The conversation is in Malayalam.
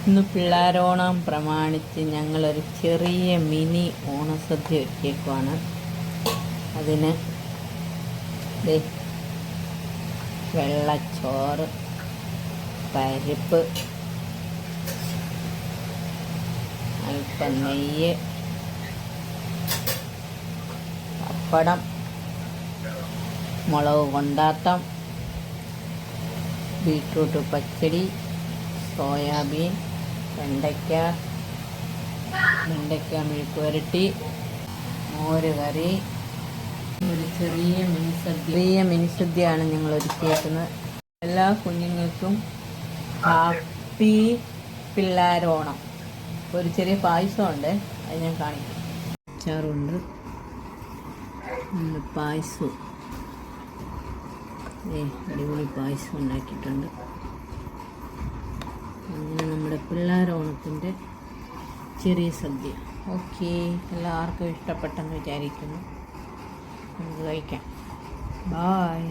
ഇന്ന് പിള്ളേരോണം പ്രമാണിച്ച് ഞങ്ങളൊരു ചെറിയ മിനി ഓണസദ്യ ഒരുക്കിയേക്കുവാണ്. അതിന് വെള്ളച്ചോറ്, പരിപ്പ്, അല്പം നെയ്യ്, പപ്പടം, മുളക് കൊണ്ടാട്ടം, ബീട്രൂട്ട് പച്ചടി, സോയാബീൻ, വെണ്ടയ്ക്ക മെഴുക്ക് പുരട്ടി, മോര് കറി, ഒരു ചെറിയ മിനിസദ്യയാണ് ഞങ്ങൾ ഒരുക്കിയേക്കുന്നത്. എല്ലാ കുഞ്ഞുങ്ങൾക്കും ഹാപ്പി പിള്ളേരോണം. ഒരു ചെറിയ പായസമുണ്ട്, അത് ഞാൻ കാണിക്കാം. അച്ചാറുണ്ട്, പായസവും അടിപൊളി പായസം ഉണ്ടാക്കിയിട്ടുണ്ട്. അങ്ങനെ നമ്മുടെ പിള്ളേരോണത്തിൻ്റെ ചെറിയ സദ്യ. ഓക്കെ, എല്ലാവർക്കും ഇഷ്ടപ്പെട്ടെന്ന് വിചാരിക്കുന്നു. നമുക്ക് കഴിക്കാം. ബായ്.